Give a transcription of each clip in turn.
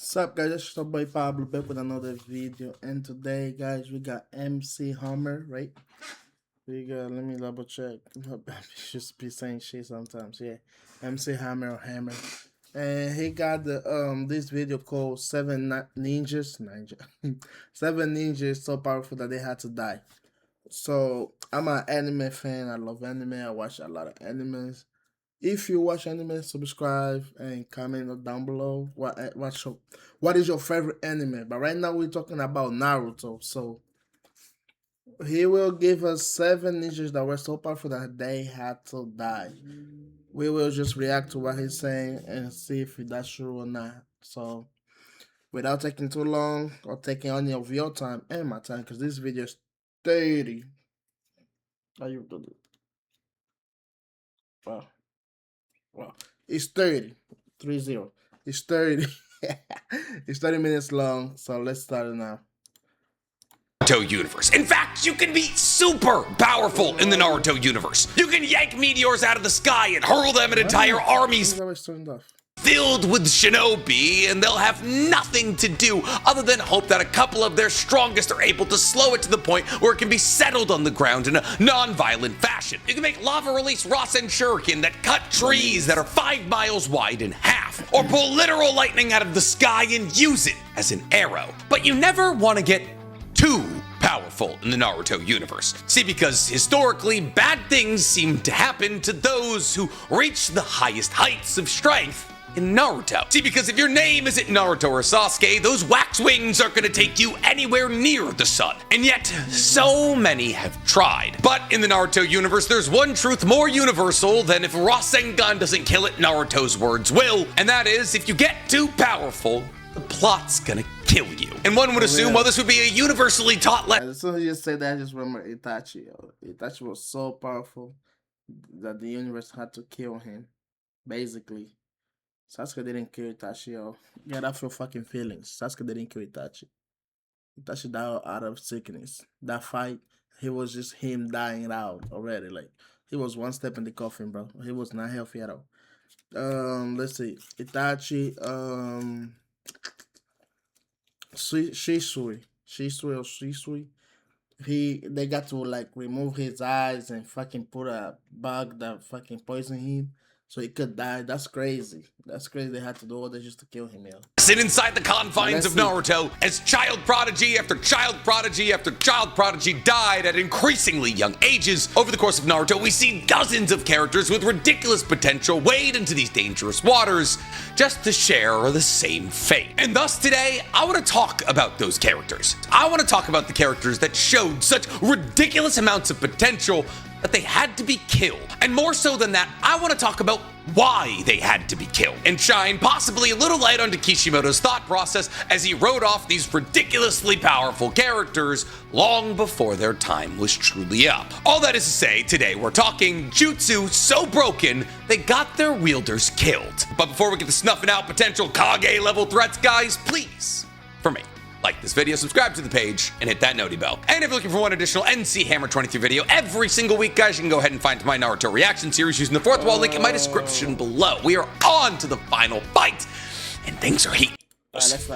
What's up, guys? It's your boy Pablo back with another video, and today, guys, we got MC Hammer, right? We got. Let me double check. Just be saying shit sometimes, yeah. MC Hammer or Hammer, and he got the this video called Ninjas, Seven Ninjas so powerful that they had to die. So I'm an anime fan. I love anime. I watch a lot of animes. If you watch anime, subscribe and comment down below what is your favorite anime. But right now we're talking about Naruto. So he will give us 7 ninjas that were so powerful that they had to die. We will just react to what he's saying and see if that's true or not. So without taking too long or taking any of your time and my time, because this video is 30. How you do it? Wow. Well, it's 30. 30. It's 30. It's 30 minutes long, so let's start it now. Naruto universe. In fact, you can be super powerful in the Naruto universe. You can yank meteors out of the sky and hurl them at entire armies filled with shinobi, and they'll have nothing to do other than hope that a couple of their strongest are able to slow it to the point where it can be settled on the ground in a non-violent fashion. You can make lava release Rasen Shuriken that cut trees that are 5 miles wide in half, or pull literal lightning out of the sky and use it as an arrow. But you never want to get too powerful in the Naruto universe. See, because historically, bad things seem to happen to those who reach the highest heights of strength in Naruto. See, because if your name isn't Naruto or Sasuke, those wax wings aren't gonna take you anywhere near the sun. And yet, so many have tried. But in the Naruto universe, there's one truth more universal than if Rasengan doesn't kill it, Naruto's words will, and that is, if you get too powerful, the plot's gonna kill you. And one would assume, well, this would be a universally taught lesson. As soon as you say that, I just remember Itachi. Itachi was so powerful that the universe had to kill him, basically. Sasuke didn't kill Itachi, yo. Get off your fucking feelings. Sasuke didn't kill Itachi. Itachi died out of sickness. That fight, he was just him dying out already. Like, he was one step in the coffin, bro. He was not healthy at all. Let's see. Itachi, Shisui. They got to like remove his eyes and fucking put a bug that fucking poisoned him so he could die. That's crazy. That's crazy. They had to do all this just to kill him, yo. Sit inside the confines of Naruto as child prodigy after child prodigy after child prodigy died at increasingly young ages. Over the course of Naruto, we see dozens of characters with ridiculous potential wade into these dangerous waters just to share the same fate. And thus today, I want to talk about those characters. I want to talk about the characters that showed such ridiculous amounts of potential that they had to be killed. And more so than that, I want to talk about why they had to be killed and shine possibly a little light onto Kishimoto's thought process as he wrote off these ridiculously powerful characters long before their time was truly up. All that is to say, today we're talking jutsu so broken they got their wielders killed. But before we get to snuffing out potential Kage level threats, guys, please, for me, like this video, subscribe to the page, and hit that noti bell. And if you're looking for one additional NC Hammer 23 video every single week, guys, you can go ahead and find my Naruto reaction series using the fourth wall link in my description below. We are on to the final fight, and things are heat.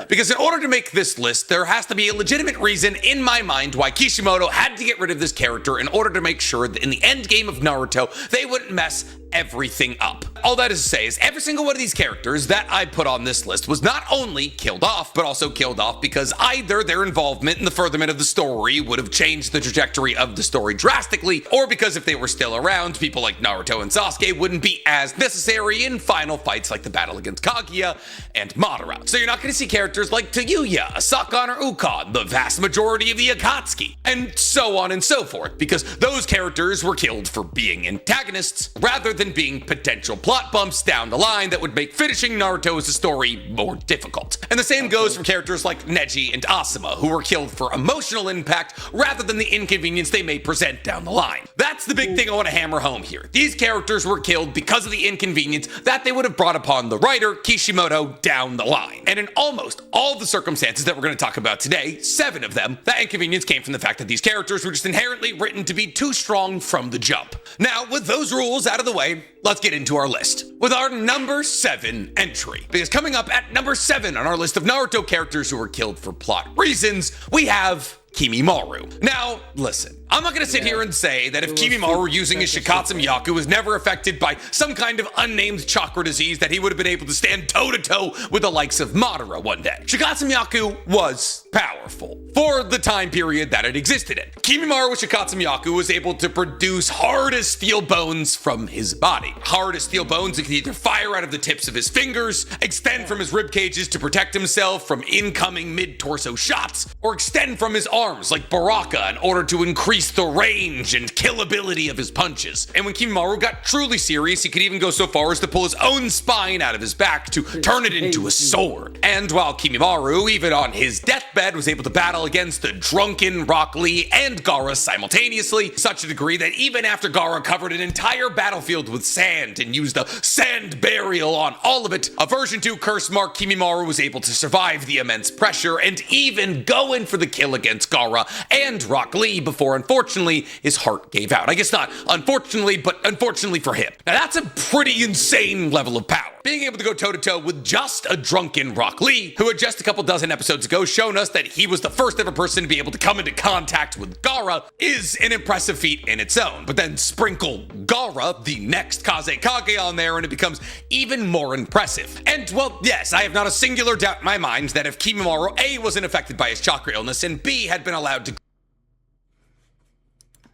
Because in order to make this list, there has to be a legitimate reason in my mind why Kishimoto had to get rid of this character in order to make sure that in the end game of Naruto, they wouldn't mess everything up. All that is to say is every single one of these characters that I put on this list was not only killed off, but also killed off because either their involvement in the furtherment of the story would have changed the trajectory of the story drastically, or because if they were still around, people like Naruto and Sasuke wouldn't be as necessary in final fights like the battle against Kaguya and Madara. So you're not going to see characters like Tayuya, Asakan, or Ukon, the vast majority of the Akatsuki, and so on and so forth, because those characters were killed for being antagonists rather than being potential plot bumps down the line that would make finishing Naruto as a story more difficult. And the same goes for characters like Neji and Asuma, who were killed for emotional impact rather than the inconvenience they may present down the line. That's the big thing I want to hammer home here. These characters were killed because of the inconvenience that they would have brought upon the writer, Kishimoto, down the line. And in almost all of the circumstances that we're going to talk about today, 7 of them, that inconvenience came from the fact that these characters were just inherently written to be too strong from the jump. Now, with those rules out of the way, anyway, let's get into our list with our number 7 entry. Because coming up at number 7 on our list of Naruto characters who were killed for plot reasons, we have Kimimaro. Now, listen, I'm not going to sit here and say that if Kimimaro using his Shikatsu Myaku was never affected by some kind of unnamed chakra disease, that he would have been able to stand toe-to-toe with the likes of Madara one day. Shikatsu Myaku was powerful for the time period that it existed in. Kimimaro with Shikatsu Myaku was able to produce hard as steel bones from his body. Hard as steel bones that could either fire out of the tips of his fingers, extend from his rib cages to protect himself from incoming mid-torso shots, or extend from his arms like Baraka in order to increase the range and killability of his punches. And when Kimimaro got truly serious, he could even go so far as to pull his own spine out of his back to turn it into a sword. And while Kimimaro, even on his deathbed, was able to battle against the drunken Rock Lee and Gaara simultaneously, such a degree that even after Gaara covered an entire battlefield with sand and used a sand burial on all of it, a version 2 curse mark, Kimimaro was able to survive the immense pressure and even go in for the kill against Gaara and Rock Lee before, unfortunately, his heart gave out. I guess not unfortunately, but unfortunately for him. Now that's a pretty insane level of power. Being able to go toe-to-toe with just a drunken Rock Lee, who had just a couple dozen episodes ago shown us that he was the first ever person to be able to come into contact with Gaara, is an impressive feat in its own. But then sprinkle Gaara, the next Kazekage, on there and it becomes even more impressive. And well, yes, I have not a singular doubt in my mind that if Kimimaro A wasn't affected by his chakra illness and B had been allowed to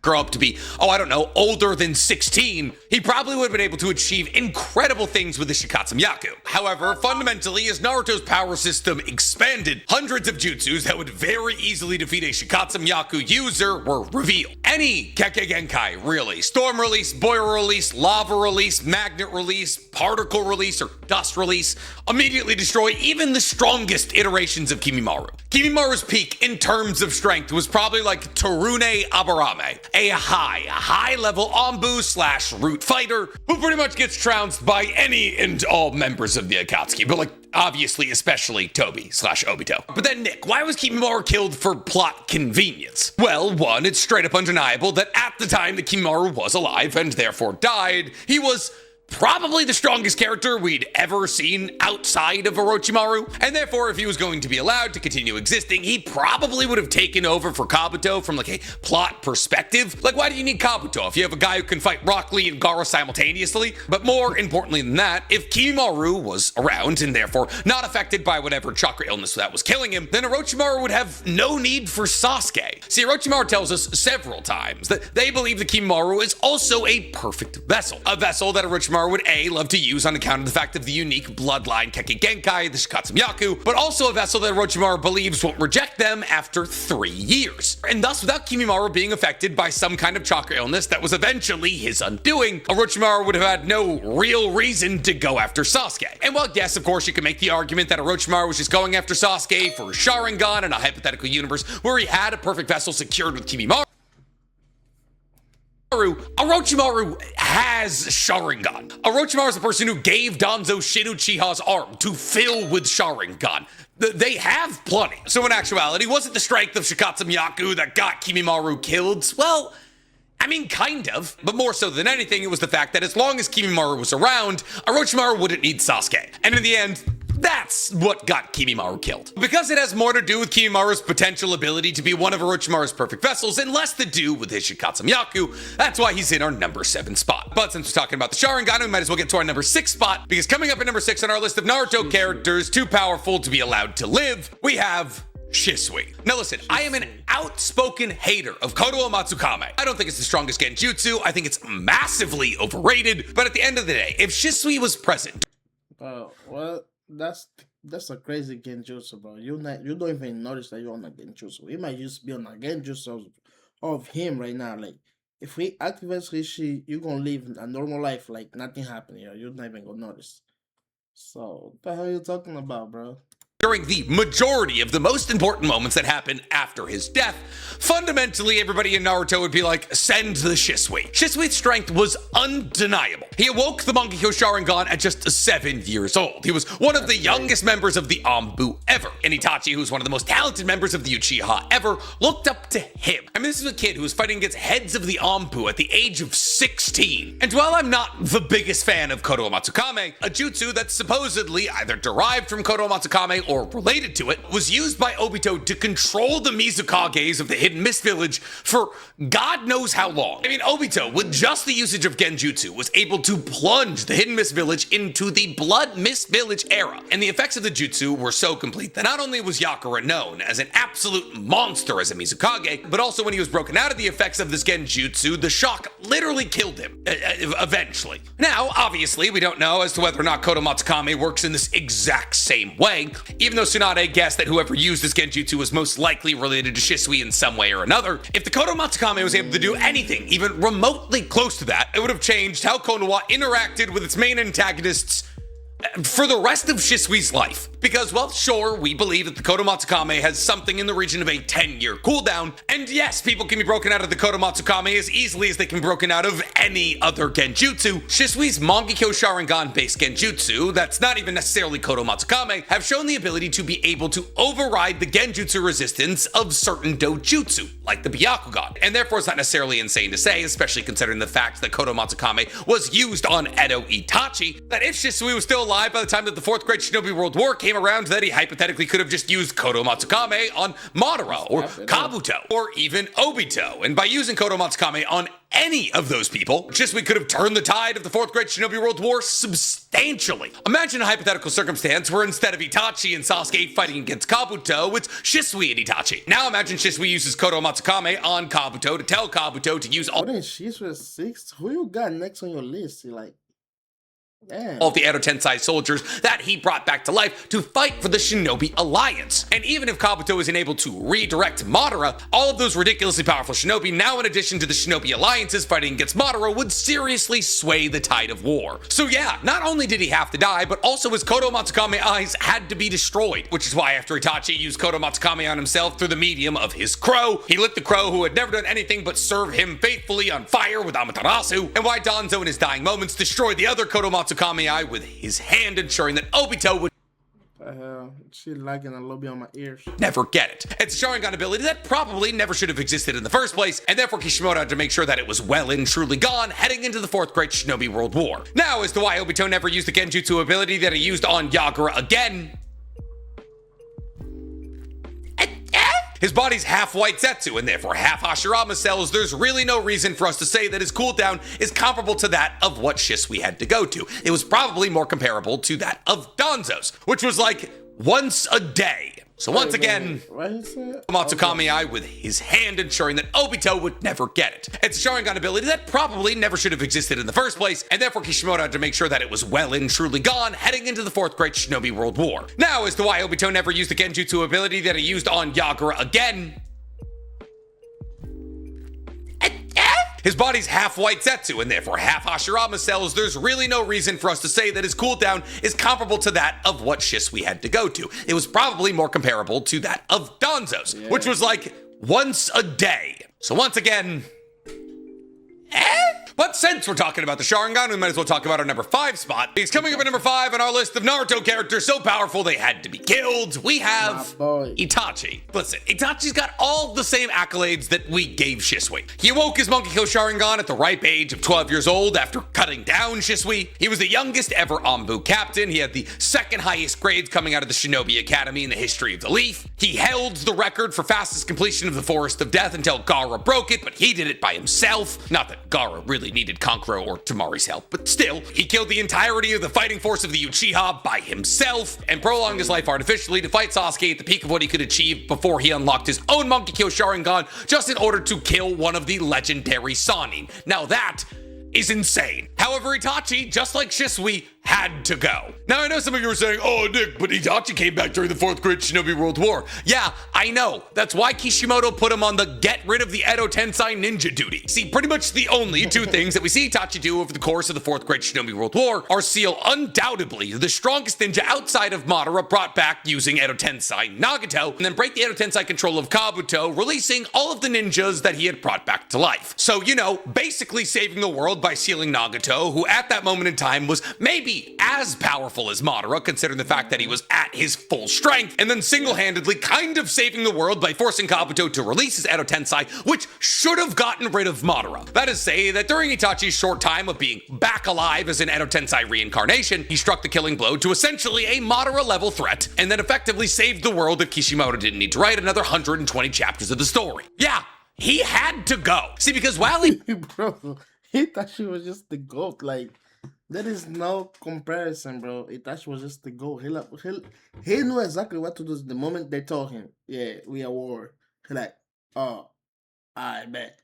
grow up to be, older than 16, he probably would have been able to achieve incredible things with the Shikatsu Myaku. However, fundamentally, as Naruto's power system expanded, hundreds of jutsus that would very easily defeat a Shikatsu Myaku user were revealed. Any Kekkei Genkai, really. Storm release, boil release, lava release, magnet release, particle release, or dust release, immediately destroy even the strongest iterations of Kimimaro. Kimimaro's peak in terms of strength was probably like Torune Abarame, a high-level Anbu / root fighter who pretty much gets trounced by any and all members of the Akatsuki, but obviously especially Tobi / Obito. But then Nick, why was Kimimaro killed for plot convenience? Well, one, it's straight up undeniable that at the time that Kimimaro was alive and therefore died, he was probably the strongest character we'd ever seen outside of Orochimaru, and therefore if he was going to be allowed to continue existing, he probably would have taken over for Kabuto from a plot perspective. Why do you need Kabuto if you have a guy who can fight Rock Lee and Gaara simultaneously? But more importantly than that, if Kimimaro was around and therefore not affected by whatever chakra illness that was killing him, then Orochimaru would have no need for Sasuke. See, Orochimaru tells us several times that they believe that Kimimaro is also a perfect vessel. A vessel that Orochimaru would A, love to use on account of the fact of the unique bloodline Kekkei Genkai, the Shikatsu Myaku, but also a vessel that Orochimaru believes won't reject them after 3 years. And thus, without Kimimaro being affected by some kind of chakra illness that was eventually his undoing, Orochimaru would have had no real reason to go after Sasuke. And while yes, of course, you can make the argument that Orochimaru was just going after Sasuke for Sharingan in a hypothetical universe where he had a perfect vessel secured with Kimimaro, Orochimaru has Sharingan. Orochimaru is the person who gave Danzo Shinu Chiha's arm to fill with Sharingan. They have plenty. So in actuality, was it the strength of Shikatsu Myaku that got Kimimaro killed? Well, I mean, kind of, but more so than anything, it was the fact that as long as Kimimaro was around, Orochimaru wouldn't need Sasuke. And in the end, that's what got Kimimaro killed. Because it has more to do with Kimimaru's potential ability to be one of Orochimaru's perfect vessels and less to do with his Shikatsu Myaku, that's why he's in our number 7 spot. But since we're talking about the Sharingan, we might as well get to our number 6 spot, because coming up at number 6 on our list of Naruto characters too powerful to be allowed to live, we have Shisui. Now listen, I am an outspoken hater of Kodowa Matsukame. I don't think it's the strongest genjutsu. I think it's massively overrated. But at the end of the day, if Shisui was present... well, that's a crazy genjutsu, bro. You don't even notice that you're on a genjutsu. You might just be on a genjutsu of him right now. If we activate Rishi, you're gonna live a normal life like nothing happened here. You're not even gonna notice. So what the hell are you talking about, bro? during the majority of the most important moments that happen after his death, fundamentally everybody in Naruto would be like, send the Shisui. Shisui's strength was undeniable. He awoke the Mangekyo Sharingan at just 7 years old. He was one of the youngest members of the Anbu ever. And Itachi, who's one of the most talented members of the Uchiha ever, looked up to him. I mean, this is a kid who was fighting against heads of the Anbu at the age of 16. And while I'm not the biggest fan of Kodo Matsukame, a jutsu that's supposedly either derived from Kodo Matsukame or related to it, was used by Obito to control the Mizukages of the Hidden Mist Village for God knows how long. I mean, Obito, with just the usage of Genjutsu, was able to plunge the Hidden Mist Village into the Blood Mist Village era. And the effects of the jutsu were so complete that not only was Yakura known as an absolute monster as a Mizukage, but also when he was broken out of the effects of this Genjutsu, the shock literally killed him, eventually. Now, obviously, we don't know as to whether or not Kodo Matsukame works in this exact same way, even though Tsunade guessed that whoever used this Genjutsu was most likely related to Shisui in some way or another. If the Kodo Matsukame was able to do anything even remotely close to that, it would have changed how Konoha interacted with its main antagonists for the rest of Shisui's life. Because, well, sure, we believe that the Kodo Matsukame has something in the region of a 10-year cooldown, and yes, people can be broken out of the Kodo Matsukame as easily as they can be broken out of any other Genjutsu. Shisui's Mangekyo Sharingan-based Genjutsu, that's not even necessarily Kodo Matsukame, have shown the ability to be able to override the Genjutsu resistance of certain dojutsu, like the Byakugan. And therefore, it's not necessarily insane to say, especially considering the fact that Kodo Matsukame was used on Edo Itachi, that if Shisui was still alive by the time that the Fourth Great Shinobi World War came around, that he hypothetically could have just used Kodo Matsukame on Madara or Kabuto or even Obito. And by using Kodo Matsukame on any of those people, Shisui could have turned the tide of the Fourth Great Shinobi World War substantially. Imagine a hypothetical circumstance where instead of Itachi and Sasuke fighting against Kabuto, it's Shisui and Itachi. Now imagine Shisui uses Kodo Matsukame on Kabuto to tell Kabuto to use all... What is Shisui 6? Who you got next on your list? You're like... Damn. All the Edo Tensei soldiers that he brought back to life to fight for the Shinobi Alliance. And even if Kabuto isn't able to redirect Madara, all of those ridiculously powerful Shinobi, now in addition to the Shinobi Alliances fighting against Madara, would seriously sway the tide of war. So yeah, not only did he have to die, but also his Kodo Matsukame eyes had to be destroyed, which is why after Itachi used Kodo Matsukame on himself through the medium of his crow, he lit the crow who had never done anything but serve him faithfully on fire with Amaterasu, and why Danzo in his dying moments destroyed the other Kodo Matsukame eye with his hand, ensuring that Obito would she lagging a little bit on my ears. Never get it. It's a Sharingan ability that probably never should have existed in the first place, and therefore Kishimoto had to make sure that it was well and truly gone heading into the Fourth Great Shinobi World War. Now as to why Obito never used the Genjutsu ability that he used on Yagura again. His body's half white Zetsu and therefore half Hashirama cells. There's really no reason for us to say that his cooldown is comparable to that of what Shisui had to go to. It was probably more comparable to that of Danzo's, which was like once a day. So once again, Matsukame Eye with his hand ensuring that Obito would never get it. It's a Sharingan ability that probably never should have existed in the first place, and therefore Kishimoto had to make sure that it was well and truly gone heading into the Fourth Great Shinobi World War. Now as to why Obito never used the Genjutsu ability that he used on Yagura again. His body's half white Zetsu and therefore half Hashirama cells. There's really no reason for us to say that his cooldown is comparable to that of what Shisui had to go to. It was probably more comparable to that of Danzo's, which was like once a day. So once again, But since we're talking about the Sharingan, we might as well talk about our number 5 spot. He's coming up at number 5 on our list of Naruto characters so powerful they had to be killed. We have Itachi. Listen, Itachi's got all the same accolades that we gave Shisui. He awoke his Mangekyo Sharingan at the ripe age of 12 years old after cutting down Shisui. He was the youngest ever Anbu captain. He had the second highest grades coming out of the Shinobi Academy in the history of the Leaf. He held the record for fastest completion of the Forest of Death until Gaara broke it, but he did it by himself. Not that Gaara really needed Kankuro or Tamari's help, but still, he killed the entirety of the fighting force of the Uchiha by himself and prolonged his life artificially to fight Sasuke at the peak of what he could achieve before he unlocked his own Mangekyo Sharingan just in order to kill one of the legendary Sannin. Now that is insane. However, Itachi, just like Shisui, had to go. Now, I know some of you are saying, oh, Nick, but Itachi came back during the 4th Great Shinobi World War. Yeah, I know. That's why Kishimoto put him on the get rid of the Edo Tensei ninja duty. See, pretty much the only two things that we see Itachi do over the course of the 4th Great Shinobi World War are seal undoubtedly the strongest ninja outside of Madara brought back using Edo Tensei Nagato, and then break the Edo Tensei control of Kabuto, releasing all of the ninjas that he had brought back to life. So, you know, basically saving the world by sealing Nagato, who at that moment in time was maybe as powerful as Madara, considering the fact that he was at his full strength, and then single-handedly kind of saving the world by forcing Kabuto to release his Edo Tensei, which should have gotten rid of Madara. That is to say that during Itachi's short time of being back alive as an Edo Tensei reincarnation, he struck the killing blow to essentially a Madara-level threat, and then effectively saved the world if Kishimoto didn't need to write another 120 chapters of the story. Yeah, he had to go. See, because while he... Bro, Itachi was just the GOAT, like... There is no comparison, bro. Itachi was just the goal. He knew exactly what to do the moment they told him, yeah, we are war. He like, oh, I bet.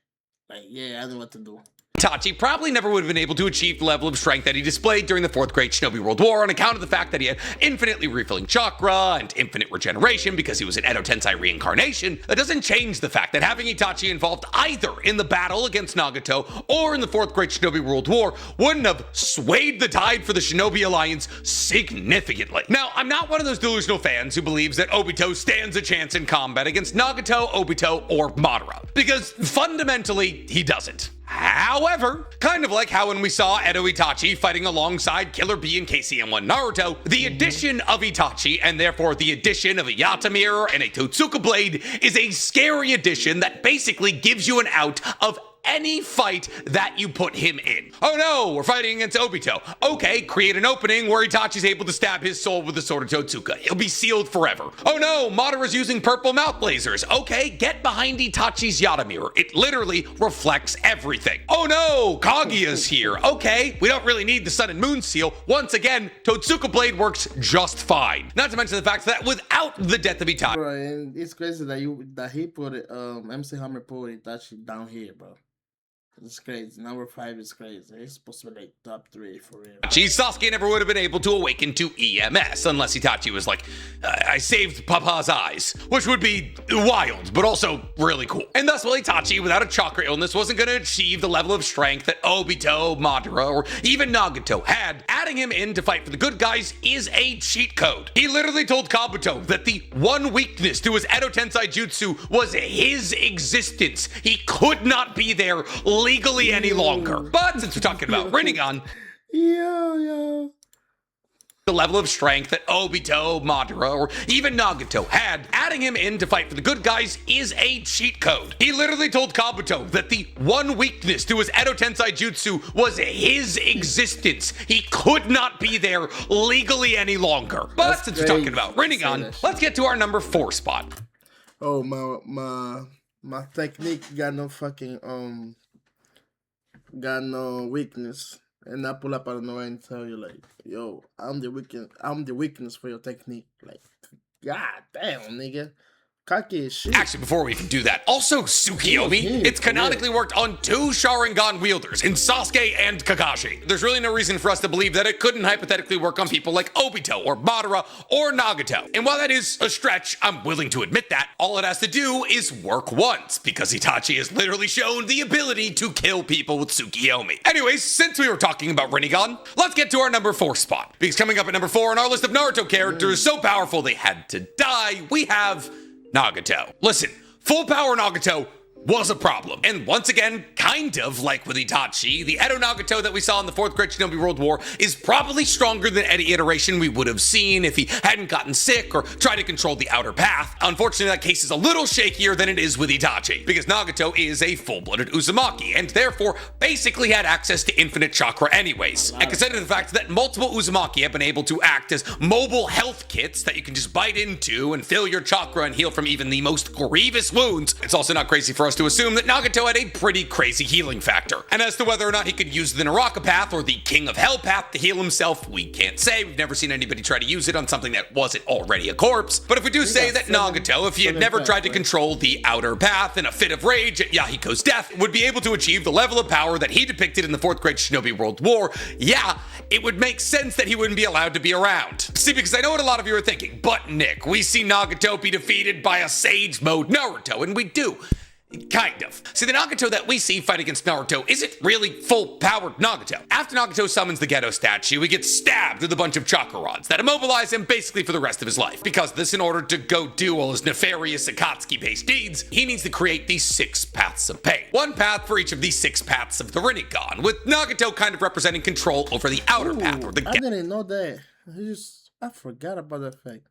Like, yeah, I know what to do. Itachi probably never would have been able to achieve the level of strength that he displayed during the 4th Great Shinobi World War on account of the fact that he had infinitely refilling chakra and infinite regeneration because he was an Edo Tensei reincarnation. That doesn't change the fact that having Itachi involved either in the battle against Nagato or in the 4th Great Shinobi World War wouldn't have swayed the tide for the Shinobi Alliance significantly. Now, I'm not one of those delusional fans who believes that Obito stands a chance in combat against Nagato, Obito, or Madara, because fundamentally, he doesn't. However, kind of like how when we saw Edo Itachi fighting alongside Killer Bee and KCM1 Naruto, the addition of Itachi, and therefore the addition of a Yata Mirror and a Totsuka Blade, is a scary addition that basically gives you an out of any fight that you put him in. Oh no, we're fighting against Obito. Okay, create an opening where Itachi's able to stab his soul with the sword of Totsuka. He'll be sealed forever. Oh no, Madara's using purple mouth lasers. Okay, get behind Itachi's Yata Mirror. It literally reflects everything. Oh no, Kaguya's here. Okay, we don't really need the Sun and Moon seal. Once again, Totsuka Blade works just fine. Not to mention the fact that without the death of Itachi... Bro, and it's crazy that he put it, MC Hammer put Itachi down here, bro. It's crazy. Number 5 is crazy. It's supposed to be like top 3 for real. Sasuke never would have been able to awaken to EMS unless Itachi was like, I saved Papa's eyes, which would be wild, but also really cool. And thus, while Itachi, without a chakra illness, wasn't going to achieve the level of strength that Obito, Madara, or even Nagato had, adding him in to fight for the good guys is a cheat code. He literally told Kabuto that the one weakness to his Edo Tensei Jutsu was his existence. He could not be there legally any longer. But since we're talking about Rinnegan, the level of strength that Obito, Madara, or even Nagato had, adding him in to fight for the good guys is a cheat code. He literally told Kabuto that the one weakness to his Edo Tensei Jutsu was his existence. He could not be there legally any longer. But since we're talking about Rinnegan, let's get to our number 4 spot. Oh, my technique got no fucking got no weakness, and I pull up out of nowhere and tell you like, yo, I'm the weakness for your technique. Like, god damn, nigga. Kaki is shit. Actually, before we even do that, also Tsukiyomi, it's canonically worked on 2 Sharingan wielders in Sasuke and Kakashi. There's really no reason for us to believe that it couldn't hypothetically work on people like Obito or Madara or Nagato. And while that is a stretch, I'm willing to admit that, all it has to do is work once, because Itachi has literally shown the ability to kill people with Tsukiyomi. Anyways, since we were talking about Rinnegan, let's get to our number 4 spot. Because coming up at number 4 on our list of Naruto characters so powerful they had to die, we have Nagato. Listen, full power Nagato was a problem. And once again, kind of like with Itachi, the Edo Nagato that we saw in the 4th Great Shinobi World War is probably stronger than any iteration we would have seen if he hadn't gotten sick or tried to control the outer path. Unfortunately, that case is a little shakier than it is with Itachi, because Nagato is a full-blooded Uzumaki, and therefore basically had access to infinite chakra anyways. And considering the fact that multiple Uzumaki have been able to act as mobile health kits that you can just bite into and fill your chakra and heal from even the most grievous wounds, it's also not crazy for us us to assume that Nagato had a pretty crazy healing factor. And as to whether or not he could use the Naraka path or the King of Hell path to heal himself, we can't say. We've never seen anybody try to use it on something that wasn't already a corpse. But if we do say that Nagato, if he had never tried to control the outer path in a fit of rage at Yahiko's death, would be able to achieve the level of power that he depicted in the 4th Great Shinobi World War, yeah, it would make sense that he wouldn't be allowed to be around. See, because I know what a lot of you are thinking, but Nick, we see Nagato be defeated by a Sage Mode Naruto, and we do. Kind of. See, the Nagato that we see fight against Naruto isn't really full-powered Nagato. After Nagato summons the Geto statue, he gets stabbed with a bunch of chakra rods that immobilize him basically for the rest of his life. Because this, in order to go do all his nefarious Akatsuki-based deeds, he needs to create these 6 paths of pain. 1 path for each of these 6 paths of the Rinnegan, with Nagato kind of representing control over the outer path, or the I didn't know that. I forgot about that fact.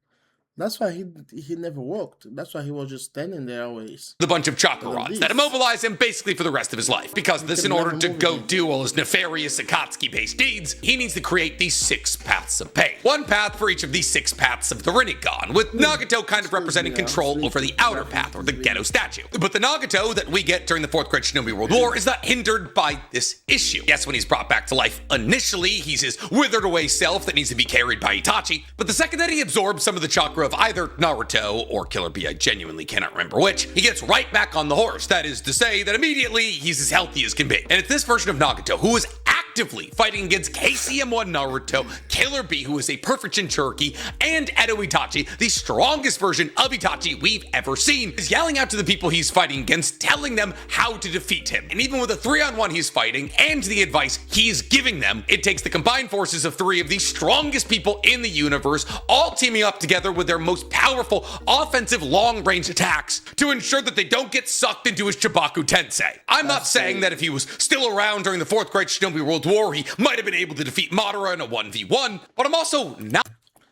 That's why he never walked. That's why he was just standing there always. The bunch of chakra rods that immobilize him basically for the rest of his life. Because this, in order to go do all his nefarious Akatsuki-based deeds, he needs to create these 6 paths of pain. 1 path for each of these 6 paths of the Rinnegan, with Nagato kind of representing control over the outer path, or the Geto statue. But the Nagato that we get during the 4th Great Shinobi World War is not hindered by this issue. Yes, when he's brought back to life initially, he's his withered away self that needs to be carried by Itachi. But the second that he absorbs some of the chakra of either Naruto or Killer Bee, I genuinely cannot remember which, he gets right back on the horse. That is to say that immediately he's as healthy as can be. And it's this version of Nagato who is actively fighting against KCM1 Naruto, Killer Bee, who is a perfect Jinchuriki, and Edo Itachi, the strongest version of Itachi we've ever seen, is yelling out to the people he's fighting against, telling them how to defeat him. And even with a 3-on-1 he's fighting and the advice he's giving them, it takes the combined forces of 3 of the strongest people in the universe, all teaming up together with their most powerful offensive long-range attacks to ensure that they don't get sucked into his Chibaku Tensei. I'm not saying that if he was still around during the 4th Great Shinobi World War, he might have been able to defeat Madara in a 1v1, but I'm also not.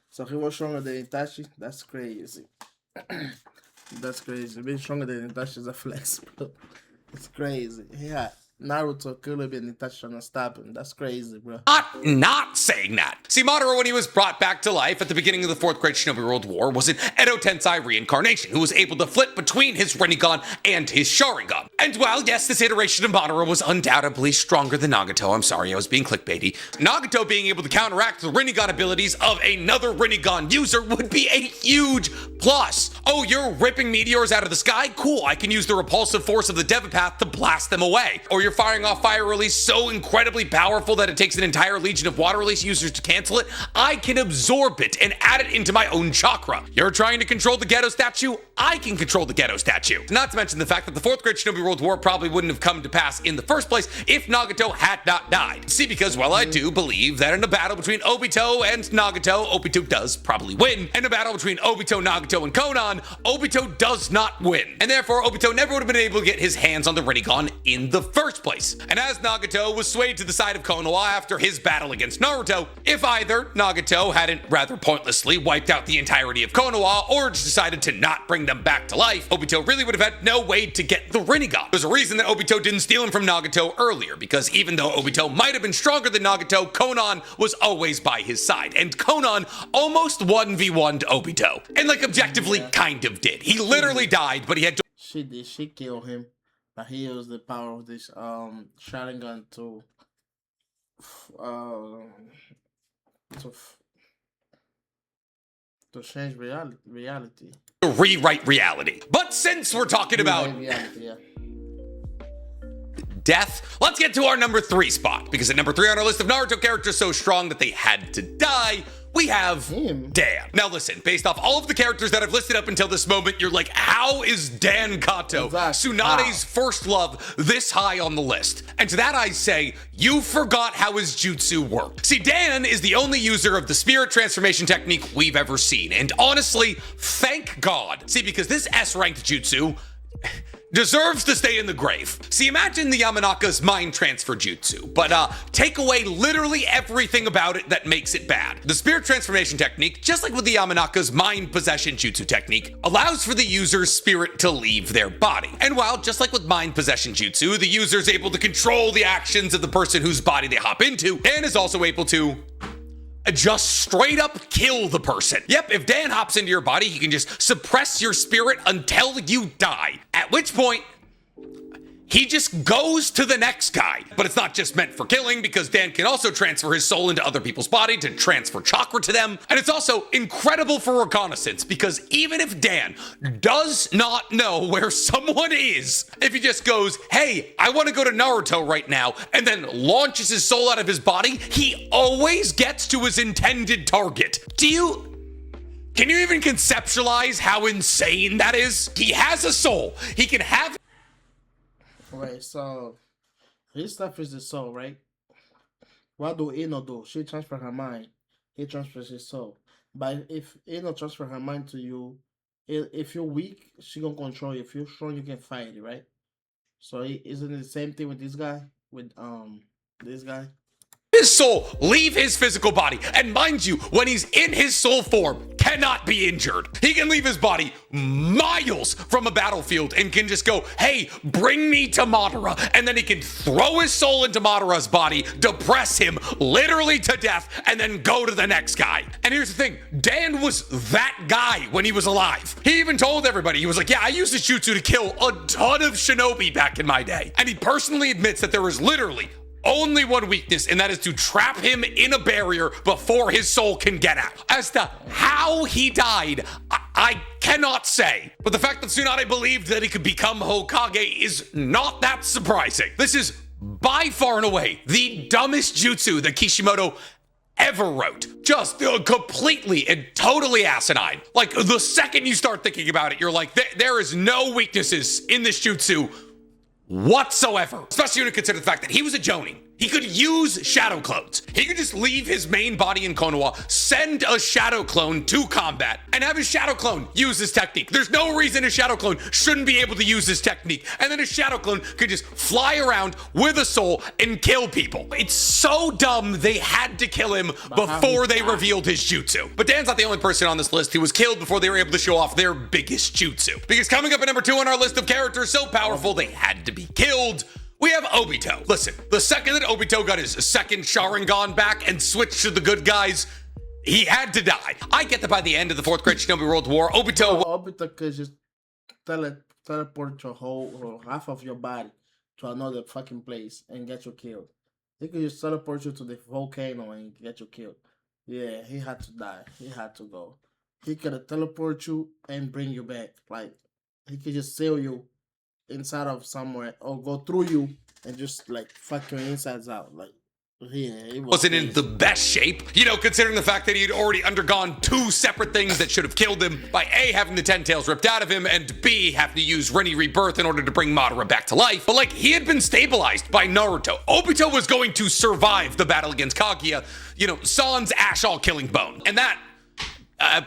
So he was stronger than Itachi? That's crazy. That's crazy. Being stronger than Itachi is a flex, bro. It's crazy. Yeah. Naruto could have been Itachi trying to stop him. That's crazy, bro. Not saying that. See, Madara, when he was brought back to life at the beginning of the 4th Great Shinobi World War, was an Edo Tensei reincarnation who was able to flip between his Rinnegan and his Sharingan. And while, yes, this iteration of Madara was undoubtedly stronger than Nagato, I'm sorry, I was being clickbaity, Nagato being able to counteract the Rinnegan abilities of another Rinnegan user would be a huge plus. Oh, you're ripping meteors out of the sky? Cool, I can use the repulsive force of the Devapath to blast them away. Or you're firing off fire release so incredibly powerful that it takes an entire legion of water release users to cancel it, I can absorb it and add it into my own chakra. You're trying to control the Geto statue? I can control the Geto statue. Not to mention the fact that the 4th Great Shinobi World War probably wouldn't have come to pass in the first place if Nagato had not died. See, because while I do believe that in a battle between Obito and Nagato, Obito does probably win, and a battle between Obito, Nagato, and Konan, Obito does not win. And therefore, Obito never would have been able to get his hands on the Rinnegan in the first place. And as Nagato was swayed to the side of Konoha after his battle against Naruto, if either Nagato hadn't rather pointlessly wiped out the entirety of Konoha or just decided to not bring them back to life, Obito really would have had no way to get the Rinnegan. There's a reason that Obito didn't steal him from Nagato earlier, because even though Obito might have been stronger than Nagato, Konan was always by his side, and Konan almost 1v1'd Obito. And like objectively kind of did. He literally died, but he had to— She killed him. But he used the power of this Sharingan to change reality. rewrite reality. But since we're talking about death, let's get to our number 3 spot, because at number 3 on our list of Naruto characters so strong that they had to die, we have Dan. Now listen, based off all of the characters that I've listed up until this moment, you're like, how is Dan Kato, Tsunade's first love, this high on the list? And to that I say, you forgot how his jutsu worked. See, Dan is the only user of the spirit transformation technique we've ever seen, and honestly, thank God. See, because this S-ranked jutsu deserves to stay in the grave. See, imagine the Yamanaka's mind transfer jutsu, but take away literally everything about it that makes it bad. The spirit transformation technique, just like with the Yamanaka's mind possession jutsu technique, allows for the user's spirit to leave their body. And while, just like with mind possession jutsu, the user is able to control the actions of the person whose body they hop into, Dan is also able to just straight up kill the person. Yep, if Dan hops into your body, he can just suppress your spirit until you die. At which point, he just goes to the next guy. But it's not just meant for killing, because Dan can also transfer his soul into other people's body to transfer chakra to them. And it's also incredible for reconnaissance, because even if Dan does not know where someone is, if he just goes, hey, I want to go to Naruto right now, and then launches his soul out of his body, he always gets to his intended target. Can you even conceptualize how insane that is? He has a soul. He can have... Right, so his stuff is the soul, right? What do Ino do? She transfers her mind. He transfers his soul. But if Ino transfers her mind to you, if you're weak, she gonna control you. If you're strong, you can fight it, right? So isn't it the same thing with this guy? With this guy? His soul leave his physical body, and mind you, when he's in his soul form, cannot be injured. He can leave his body miles from a battlefield and can just go, hey, bring me to Madara, and then he can throw his soul into Madara's body, depress him literally to death, and then go to the next guy. And here's the thing, Dan was that guy when he was alive. He even told everybody, he was like, yeah, I used this jutsu to kill a ton of shinobi back in my day. And he personally admits that there was literally only one weakness, and that is to trap him in a barrier before his soul can get out. As to how he died, I cannot say. But the fact that Tsunade believed that he could become Hokage is not that surprising. This is by far and away the dumbest jutsu that Kishimoto ever wrote. Just completely and totally asinine. Like, the second you start thinking about it, you're like, there is no weaknesses in this jutsu whatsoever. Especially when you consider the fact that he was a Jonin. He could use shadow clones. He could just leave his main body in Konoha, send a shadow clone to combat, and have his shadow clone use this technique. There's no reason a shadow clone shouldn't be able to use this technique. And then a shadow clone could just fly around with a soul and kill people. It's so dumb they had to kill him before they revealed his jutsu. But Dan's not the only person on this list who was killed before they were able to show off their biggest jutsu. Because coming up at number 2 on our list of characters so powerful they had to be killed, we have Obito. Listen, the second that Obito got his second Sharingan back and switched to the good guys, he had to die. I get that by the end of the 4th Great Shinobi World War, Obito could just teleport your whole or half of your body to another fucking place and get you killed. He could just teleport you to the volcano and get you killed. Yeah, he had to die. He had to go. He could teleport you and bring you back. Like, he could just seal you inside of somewhere or go through you and just like fuck your insides out. Like, yeah, it wasn't in the best shape, you know, considering the fact that he had already undergone 2 separate things that should have killed him by A, having the 10 tails ripped out of him, and B, having to use Rinne Rebirth in order to bring Madara back to life. But like, he had been stabilized by Naruto. Obito was going to survive the battle against Kaguya, you know, Sans Ash all killing bone. And that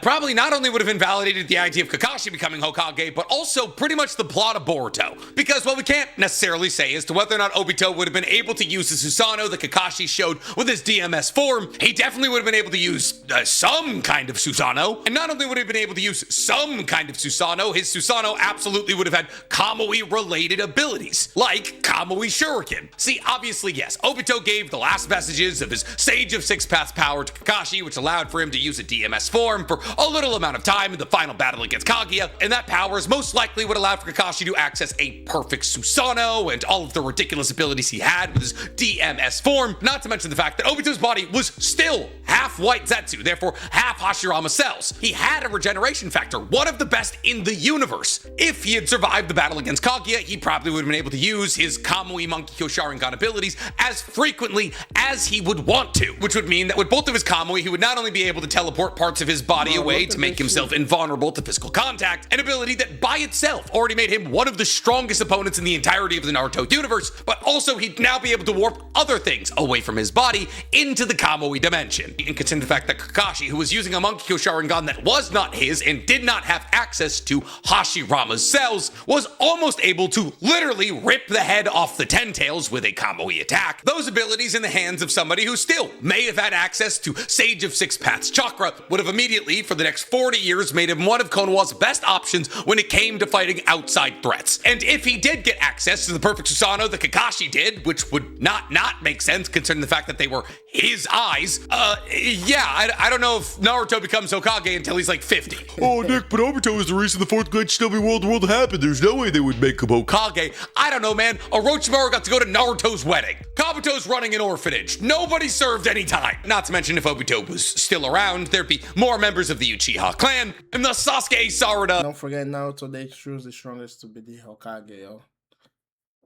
probably not only would have invalidated the idea of Kakashi becoming Hokage, but also pretty much the plot of Boruto. Because what we can't necessarily say as to whether or not Obito would have been able to use the Susanoo that Kakashi showed with his DMS form, he definitely would have been able to use some kind of Susanoo. And not only would he have been able to use some kind of Susanoo, his Susanoo absolutely would have had Kamui-related abilities, like Kamui Shuriken. See, obviously, yes, Obito gave the last vestiges of his Sage of Six Paths power to Kakashi, which allowed for him to use a DMS form for a little amount of time in the final battle against Kaguya, and that powers most likely would allow for Kakashi to access a perfect Susanoo and all of the ridiculous abilities he had with his DMS form, not to mention the fact that Obito's body was still half white Zetsu, therefore half Hashirama cells. He had a regeneration factor, one of the best in the universe. If he had survived the battle against Kaguya, he probably would have been able to use his Kamui Monkey Kyo Sharingan abilities as frequently as he would want to, which would mean that with both of his Kamui, he would not only be able to teleport parts of his body away to make himself invulnerable to physical contact, an ability that by itself already made him one of the strongest opponents in the entirety of the Naruto universe, but also he'd now be able to warp other things away from his body into the Kamui dimension. And consider the fact that Kakashi, who was using a Monkey Kyo Sharingan that was not his and did not have access to Hashirama's cells, was almost able to literally rip the head off the Ten Tails with a Kamui attack. Those abilities in the hands of somebody who still may have had access to Sage of Six Paths chakra would have immediately immediately for the next 40 years made him one of Konoha's best options when it came to fighting outside threats. And if he did get access to the perfect Susanoo that Kakashi did, which would not make sense considering the fact that they were his eyes, I don't know if Naruto becomes Hokage until he's like 50. Oh, Nick, but Obito is the reason the fourth great Shinobi world happened. There's no way they would make him Hokage. I don't know, man. Orochimaru got to go to Naruto's wedding. Kabuto's running an orphanage. Nobody served any time. Not to mention, if Obito was still around, there'd be more members of the Uchiha clan, and thus Sasuke, Sarada. Don't forget, Naruto, they choose the strongest to be the Hokage, yo.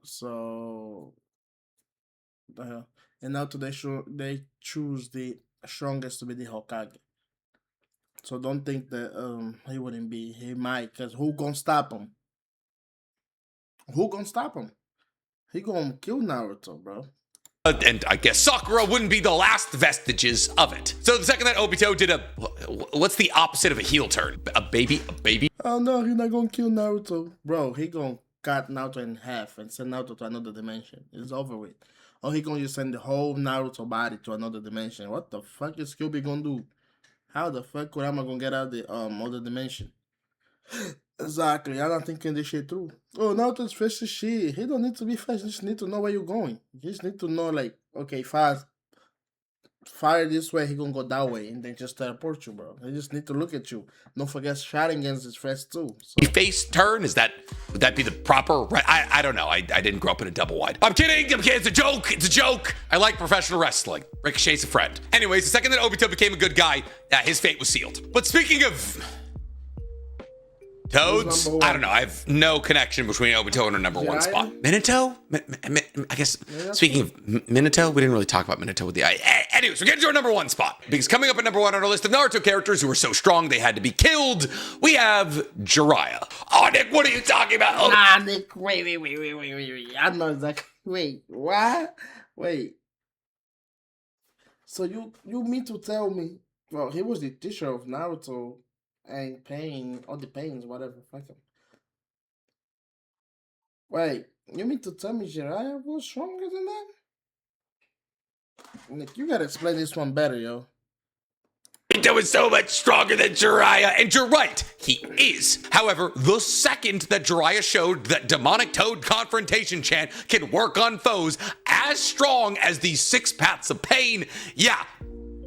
So, and Naruto, they choose the strongest to be the Hokage. So don't think that he wouldn't be. He might, because who gonna stop him? Who gonna stop him? He gonna kill Naruto, bro. And I guess Sakura wouldn't be the last vestiges of it. So the second that Obito did what's the opposite of a heel turn? A baby? Oh no, he's not gonna kill Naruto. Bro, he gonna cut Naruto in half and send Naruto to another dimension. It's over with. Or he gonna just send the whole Naruto body to another dimension. What the fuck is Kyuubi gonna do? How the fuck Kurama gonna get out of the other dimension? Exactly, I'm not thinking this shit through. Oh, Naruto's fast as shit. He don't need to be fast. He just need to know where you're going. You just need to know, like, okay, fire this way, he gonna go that way, and then just teleport you, bro. They just need to look at you. Don't forget, Sharingan's is fast too. So. Face turn, would that be the proper? Right? I don't know. I didn't grow up in a double wide. I'm kidding. It's a joke. It's a joke. I like professional wrestling. Ricochet's a friend. Anyways, the second that Obito became a good guy, his fate was sealed. But speaking of Toads? I don't know. I have no connection between Obito and her number one spot. Minato? I guess, speaking of Minato, we didn't really talk about Minato with the eye. Anyways, we're getting to our number one spot. Because coming up at number one on our list of Naruto characters who were so strong they had to be killed, we have Jiraiya. Oh, Nick, what are you talking about? Oh. Nah, Nick, wait. I know exactly. Wait, what? Wait. So you mean to tell me, well, he was the teacher of Naruto, and Pain, all the Pains, whatever, fuck him. Wait, you mean to tell me Jiraiya was stronger than that? Nick, you gotta explain this one better, yo. Obito is so much stronger than Jiraiya, and you're right, he is. However, the second that Jiraiya showed that Demonic Toad confrontation chant can work on foes as strong as these 6 paths of pain, yeah,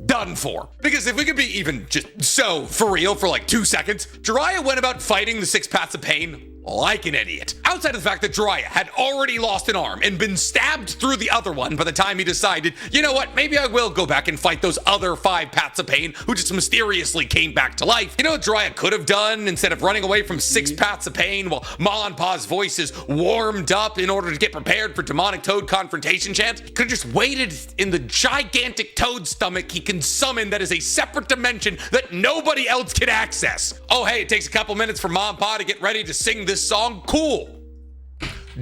done for. Because if we could be even just so for real for like 2 seconds, Jiraiya went about fighting the 6 paths of pain like an idiot. Outside of the fact that Jiraiya had already lost an arm and been stabbed through the other one by the time he decided, you know what, maybe I will go back and fight those other 5 paths of pain who just mysteriously came back to life. You know what Jiraiya could have done instead of running away from 6 paths of pain while Ma and Pa's voices warmed up in order to get prepared for Demonic Toad confrontation chant? He could have just waited in the gigantic toad stomach he can summon that is a separate dimension that nobody else can access. Oh, hey, it takes a couple minutes for Ma and Pa to get ready to sing this song. Cool.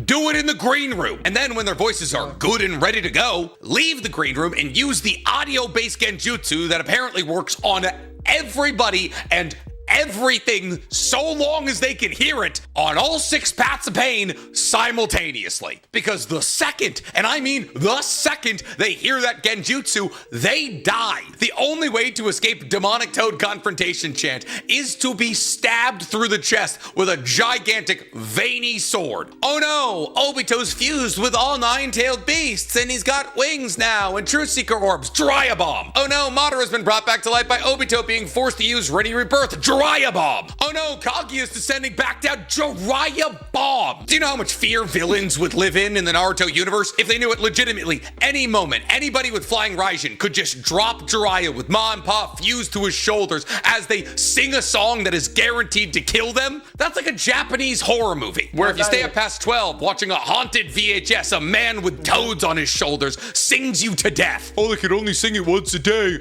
Do it in the green room. And then when their voices are good and ready to go, leave the green room and use the audio-based genjutsu that apparently works on everybody and everything so long as they can hear it on all 6 paths of pain simultaneously. Because the second, and I mean the second, they hear that genjutsu, they die. The only way to escape Demonic Toad confrontation chant is to be stabbed through the chest with a gigantic veiny sword. Oh no, Obito's fused with all 9-tailed beasts and he's got wings now and Truth Seeker orbs. Jiraiya bomb. Oh no, Madara's been brought back to life by Obito being forced to use Ready Rebirth. Jiraiya bomb. Oh no, Kaguya is descending back down. Jiraiya bomb. Do you know how much fear villains would live in the Naruto universe if they knew it legitimately any moment anybody with flying Raijin could just drop Jiraiya with Ma and Pa fused to his shoulders as they sing a song that is guaranteed to kill them? That's like a Japanese horror movie where if you stay up past 12 watching a haunted VHS, a man with toads on his shoulders sings you to death. Oh, they can only sing it once a day.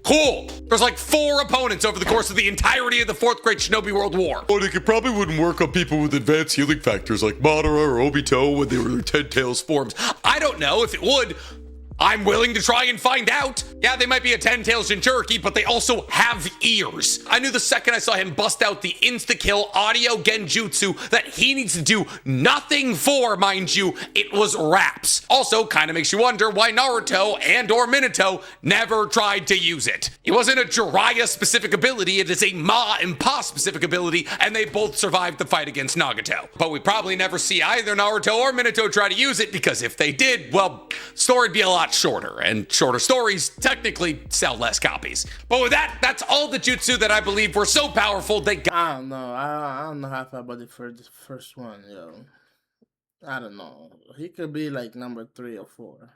Cool. There's like 4 opponents over the course of the entirety of the 4th Great Shinobi World War. Oh, it probably wouldn't work on people with advanced healing factors like Madara or Obito when they were their 10 tails forms. I don't know if it would. I'm willing to try and find out. Yeah, they might be a 10-tailed Jinchuriki, but they also have ears. I knew the second I saw him bust out the insta-kill audio genjutsu that he needs to do nothing for, mind you. It was raps. Also, kind of makes you wonder why Naruto and or Minato never tried to use it. It wasn't a Jiraiya-specific ability, it is a Ma and Pa-specific ability, and they both survived the fight against Nagato. But we probably never see either Naruto or Minato try to use it, because if they did, well, story'd be a lot shorter, and shorter stories technically sell less copies. But with that, that's all the jutsu that I believe were so powerful they got. I don't know. I don't know how I feel about the first one, yo. I don't know. He could be like number 3 or 4.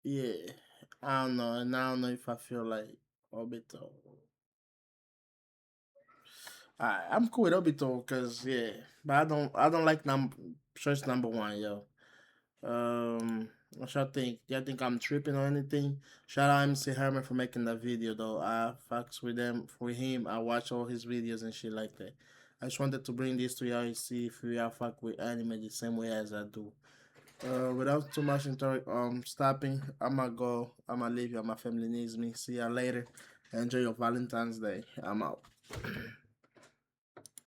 Yeah. I don't know. And I don't know if I feel like Obito. I'm cool with Obito because yeah. But I don't like choice number 1, yo. What y'all think? Do y'all think I'm tripping or anything? Shout out MC Hammer for making that video though. I fucks with him. I watch all his videos and shit like that. I just wanted to bring this to y'all and see if y'all fuck with anime the same way as I do. Without too much stopping, I'ma go. I'ma leave you. My family needs me. See y'all later. Enjoy your Valentine's Day. I'm out.